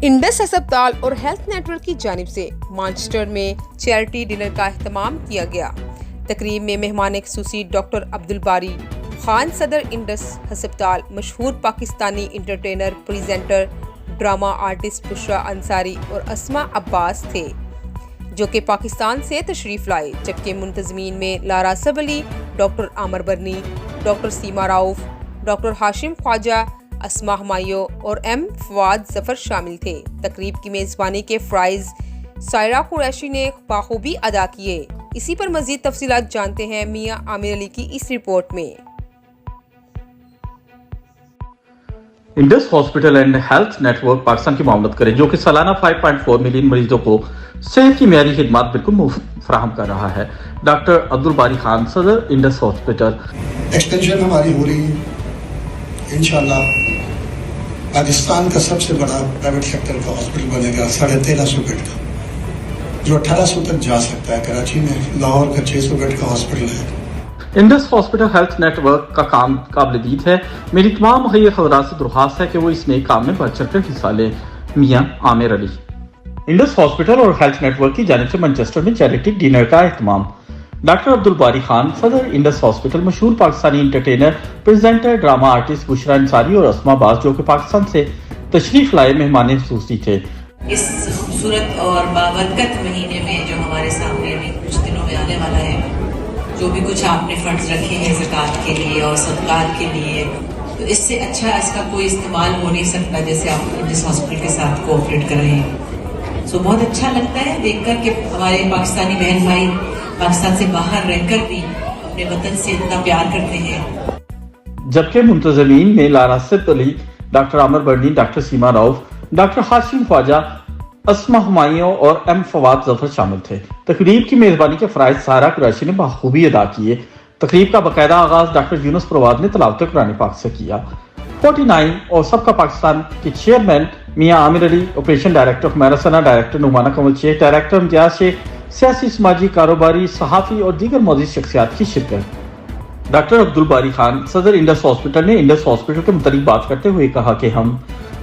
Indus अस्पताल और health network की जानिब से मानचेस्टर में चैरिटी डिनर का एहतमाम किया गया। तकरीब में मेहमान खुसूसी डॉक्टर अब्दुल बारी खान, सदर इंडस अस्पताल, मशहूर Pakistani entertainer, presenter, drama artist Bushra Ansari और अस्मा अब्बास थे, जो कि पाकिस्तान से तशरीफ़ लाए। जबकि मुंतज़मीन में लारा सबली, डॉक्टर आमिर बर्नी, डॉक्टर सीमा राउफ, डॉक्टर हाशिम ख्वाजा, अस्मा हुमायूं और एम फवाद जफर शामिल थे। तकरीब की मेज़बानी के फ़राइज़ सायरा कुरैशी ने बाखूबी अदा किए। इसी पर मज़ीद तफसीलात जानते हैं मियां आमिर अली की इस रिपोर्ट में। Indus hospital and health network Pakistan की मामलत करे, जो कि सालाना 5.4 मिलियन मरीजों को सेहत की मेयारी खिदमात बिल्कुल मुफ्त फराहम कर रहा है। डॉक्टर अब्दुल बारी खान, सदर इंडस हॉस्पिटल। एक्सटेंशन हमारी हो रही है इंशाल्लाह। पाकिस्तान का सबसे बड़ा प्राइवेट सेक्टर का हॉस्पिटल बनेगा 1350 बेड का, जो 1800 तक जा सकता है। कराची में लाहौर का 600 बेड का हॉस्पिटल है। इंडस हॉस्पिटल हेल्थ नेटवर्क का काम काबिल-ए-दीद है। मेरी तमाम मुहैया खबरात से दरख्वास्त है कि वो इस नए काम में बढ़ चढ़कर हिस्सा ले। मियां आमिर अली। इंडस हॉस्पिटल और हेल्थ नेटवर्क की जानिब से मैनचेस्टर में चैरिटी डिनर का एहतमाम। डॉक्टर अब्दुल बारी खान, सदर इंडस हॉस्पिटल, मशहूर Pakistani entertainer, presenter, drama artist Bushra Ansari और अस्मा अब्बास, जो कि पाकिस्तान से तशरीफ लाए मेहमान खुसूसी थे। इस खूबसूरत और बाबरकत महीने में जो हमारे सामने अभी कुछ दिनों में आने वाला है, जो भी कुछ आपने फंड्स रखे हैं ज़कात के लिए और सदकात के लिए, तो इससे अच्छा इसका कोई इस्तेमाल हो नहीं सकता जैसे आप इंडस हॉस्पिटल के साथ कोऑपरेट कर रहे हैं। सो बहुत अच्छा लगता है देखकर कि हमारे पाकिस्तानी बहन भाई पाकिस्तान से बाहर रहकर भी अपने वतन से इतना प्यार करते हैं। जबकि मुंतज़मीन में लारा सबली, डॉक्टर आमिर बर्नी, डॉक्टर सीमा राउफ, डॉक्टर हाशिम ख्वाजा, अस्मा हुमायूं और एम फवाद जफर शामिल थे। तकरीब की मेजबानी के फ़राइज़ सायरा कुरैशी ने बखूबी अदा किए। तकरीब का बाकायदा आगाज डॉक्टर यूनुस प्रवाद ने तिलावत कुरान पाक से किया। 49 और सबका पाकिस्तान के चेयरमैन मियां आमिर अली, ऑपरेशन डायरेक्टर हुमैरा सना, डायरेक्टर नुमाना कमल शेख, डायरेक्टर इम्तियाज शेख, सियासी, समाजी, कारोबारी, सहाफ़ी और दीगर मौजूद शख्सियात की शिरकत। डॉक्टर अब्दुल बारी खान, सदर इंडस हॉस्पिटल ने इंडस हॉस्पिटल के मुतालिक बात करते हुए कहा कि हम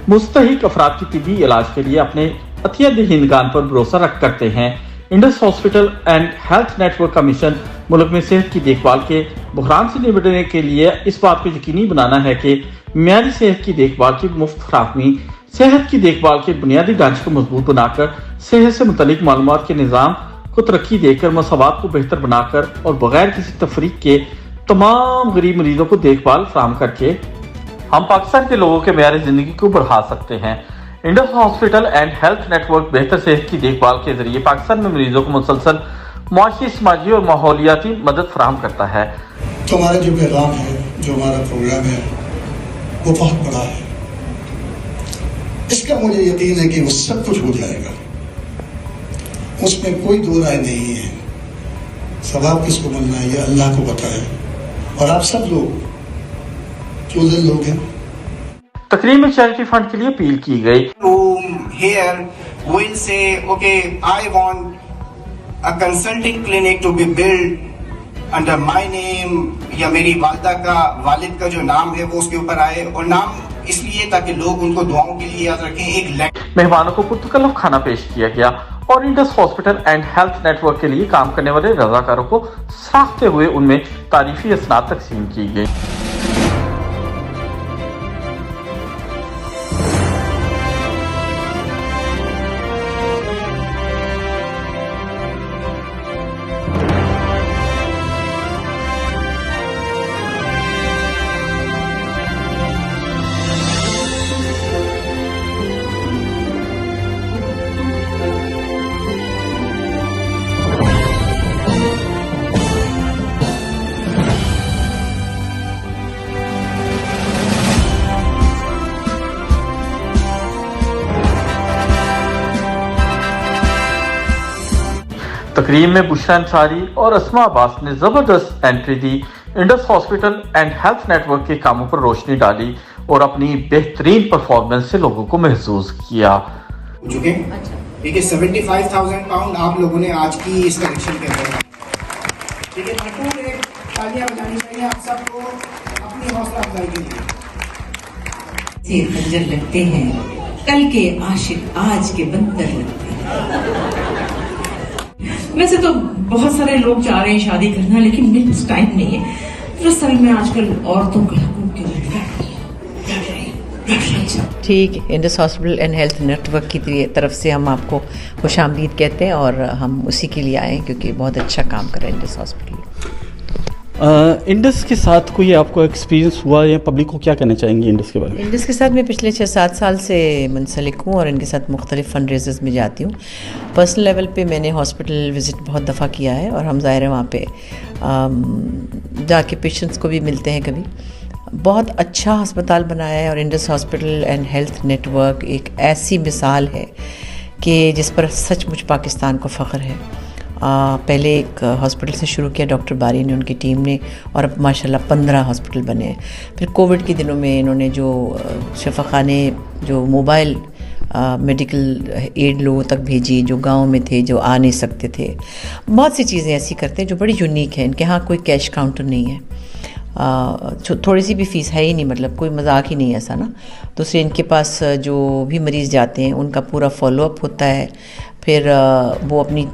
मुस्तहिक अफराद की तिब्बी इलाज के लिए अपने अतिया दहिंदगान पर भरोसा रख करते हैं। Indus hospital and health network का मिशन मुल्क में सेहत की देखभाल के बहरान से निपटने के लिए इस बात को यकीनी बनाना है कि मेयारी सेहत की देखभाल की मुफ्त फराहमी, सेहत की देखभाल के बुनियादी ढांचे को मजबूत बनाकर, सेहत से मुतल्लिक मालूमात के निज़ाम को तरक्की देकर, मसावात को बेहतर बनाकर और बगैर किसी तफरीक के तमाम गरीब मरीजों को देखभाल फराहम करके हम पाकिस्तान के लोगों के मेयार जिंदगी को बढ़ा सकते हैं। Indus hospital and health network बेहतर सेहत की देखभाल के जरिए पाकिस्तान में मरीजों को मुसलसल मुआशी, समाजी और माहौलियाती मदद फराहम करता है। तो हमारा जो पैगाम है, जो हमारा प्रोग्राम है, वो बहुत बड़ा है। इसका मुझे यकीन है कि वो सब कुछ हो जाएगा, उसमें कोई दो राय नहीं है। सवाब किसको मिलना है ये अल्लाह को पता है, और आप सब लोग चोज़न लोग हैं। तकरीब में चैरिटी फंड के लिए अपील की गई। Here will say, okay, I want a consulting clinic to be built under my name, या मेरी वालदा का, वालिद का जो नाम है वो उसके ऊपर आए, और नाम इसलिए ताकि लोग उनको दुआओं के लिए याद रखें। एक मेहमानों को पुरतकल्लुफ़ खाना पेश किया गया और Indus hospital and health network के लिए काम करने वाले रज़ाकारों को सराहते हुए उनमें तारीफी असनाद तकसीम की गई। तकरीब में बुशरा अंसारी और अस्मा अब्बास ने जबरदस्त entry the, Indus hospital and health network के कामों पर रोशनी डाली और अपनी बेहतरीन परफॉर्मेंस से लोगों को महसूस किया। ठीक है, 75,000 पाउंड आप लोगों ने आज की इस कलेक्शन के अंदर, ठीक है, भरपूर एक तालियां बजानी चाहिए आप सबको अपनी हौसला अफजाई के लिए। खंजर लगते हैं कल के आशिक आज के बंदर लगते हैं। वैसे तो बहुत सारे लोग चाह रहे हैं शादी करना, लेकिन मेरे पास टाइम नहीं है। फिर असल में आजकल औरतों के हकूक के लिए लड़ रही है। ठीक, Indus hospital and health network की तरफ से हम आपको खुशामदीद कहते हैं और हम उसी के लिए आए हैं क्योंकि बहुत अच्छा काम कर रहा है इंडस हॉस्पिटल। इंडस के साथ कोई आपको एक्सपीरियंस हुआ या पब्लिक को क्या कहना चाहेंगे इंडस के बारे में? इंडस के साथ मैं पिछले 6-7 साल से मुंसलिक हूँ और इनके साथ मुख्तलिफ फंड रेजर्स में जाती हूँ। पर्सनल लेवल पे मैंने हॉस्पिटल विज़िट बहुत दफ़ा किया है और हम ज़ाहिर है वहाँ पे जाके पेशेंट्स को भी मिलते हैं कभी। बहुत अच्छा अस्पताल बनाया है और Indus hospital and health network एक ऐसी मिसाल है कि जिस पर सचमुच पाकिस्तान को फ़ख्र है। पहले एक हॉस्पिटल से शुरू किया डॉक्टर बारी ने, उनकी टीम ने, और अब माशाल्लाह 15 हॉस्पिटल बने हैं। फिर कोविड के दिनों में इन्होंने जो शफाखाने, जो मोबाइल मेडिकल एड लोगों तक भेजी, जो गांव में थे, जो आ नहीं सकते थे, बहुत सी चीज़ें ऐसी करते हैं जो बड़ी यूनिक है। इनके यहाँ कोई कैश काउंटर नहीं है, थोड़ी सी भी फ़ीस है ही नहीं, मतलब कोई मजाक ही नहीं है ऐसा ना। दूसरे इनके पास जो भी मरीज़ जाते हैं उनका पूरा फॉलोअप होता है। फिर वो अपनी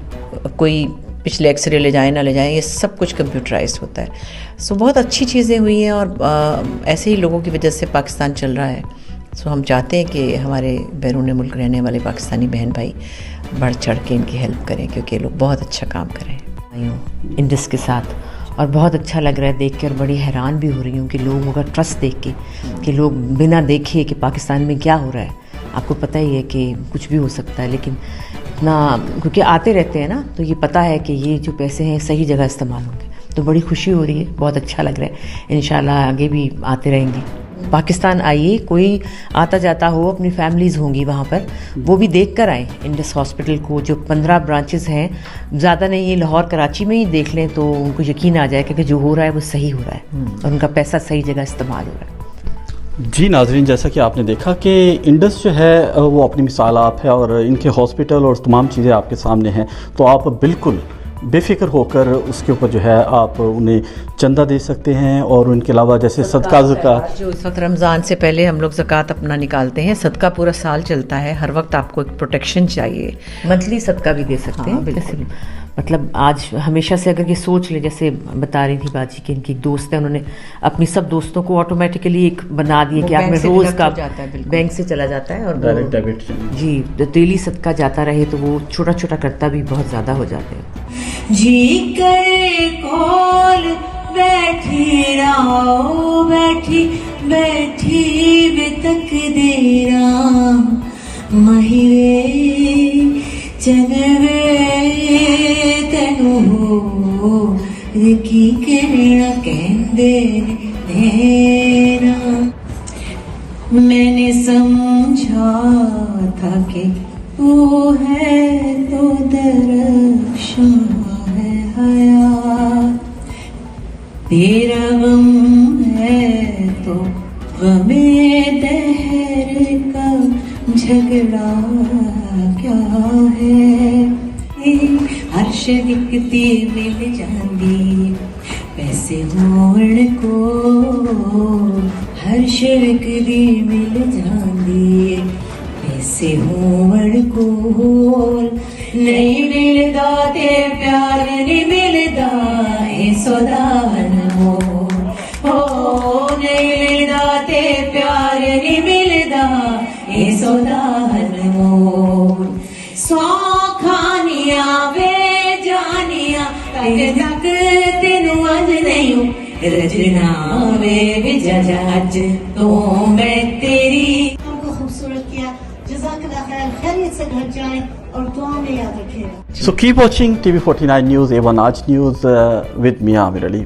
कोई पिछले एक्सरे ले जाएं ना ले जाएं, ये सब कुछ कंप्यूटराइज्ड होता है। सो बहुत अच्छी चीज़ें हुई हैं और ऐसे ही लोगों की वजह से पाकिस्तान चल रहा है। सो हम चाहते हैं कि हमारे बैरून मुल्क रहने वाले पाकिस्तानी बहन भाई बढ़ चढ़ के इनकी हेल्प करें क्योंकि ये लोग बहुत अच्छा काम कर रहे हैं। आई हूँ इंडस के साथ और बहुत अच्छा लग रहा है देख के और बड़ी हैरान भी हो रही हूँ कि लोगों का ट्रस्ट देख के, कि लोग बिना देखे कि पाकिस्तान में क्या हो रहा है, आपको पता ही है कि कुछ भी हो सकता है, लेकिन इतना क्योंकि आते रहते हैं ना, तो ये पता है कि ये जो पैसे हैं सही जगह इस्तेमाल होंगे। तो बड़ी खुशी हो रही है, बहुत अच्छा लग रहा है। इंशाल्लाह आगे भी आते रहेंगे। पाकिस्तान आइए, कोई आता जाता हो, अपनी फैमिलीज़ होंगी वहाँ पर, वो भी देख कर आए इंडस हॉस्पिटल को। जो 15 ब्रांचेस हैं, ज़्यादा नहीं, ये लाहौर कराची में ही देख लें तो उनको यकीन आ जाए कि जो हो रहा है वो सही हो रहा है और उनका पैसा सही जगह इस्तेमाल हो रहा है। जी नाज़रीन, जैसा कि आपने देखा कि इंडस जो है वो अपनी मिसाल आप है और इनके हॉस्पिटल और तमाम चीज़ें आपके सामने हैं, तो आप बिल्कुल बेफिक्र होकर उसके ऊपर जो है आप उन्हें चंदा दे सकते हैं। और उनके अलावा जैसे सदका ज़कात, जो इस वक्त रमज़ान से पहले हम लोग ज़कात अपना निकालते हैं, सदका पूरा साल चलता है, हर वक्त आपको एक प्रोटेक्शन चाहिए, मंथली सदका भी दे सकते हैं। बिल्कुल, मतलब आज हमेशा से अगर ये सोच ले, जैसे बता रही थी बाजी कि इनकी दोस्त है, उन्होंने अपनी सब दोस्तों को ऑटोमेटिकली एक बना दिए कि आपने रोज़ का बैंक से चला जाता है और डायरेक्ट डेबिट जी डेली सदका जाता रहे तो वो छोटा छोटा करता भी बहुत ज़्यादा हो जाते हैं। जी करे कॉल बैठी रहो, बैठी बैठी वे तक देरा महिरे चनवे तेनू की कहना कहंदे नेना। मैंने समझा था कि वो है तो दरख्शां है हयात, तेरा गम है तो गमे दहर का झगड़ा क्या है। हर शरीकती मिल जाती पैसे होण को, हर शरीकती मिल जाती पैसे होण को। नहीं मिलदा ते प्यार नहीं मिलदा, ए सौदावन हो नहीं मिलदा ते प्यार नहीं मिलदा, ए सौदावन हो। सौ खानिया वे जानिया तक तेनू अज नहीं रजना वे विजा जज तो मैं तेरी। हमको खूबसूरत किया, जज़ाकल्लाह खैर, खैरियत से घर जाएं और दुआ में याद रखें। So keep watching TV49 News, A1 Aaj News with me, Amir Ali.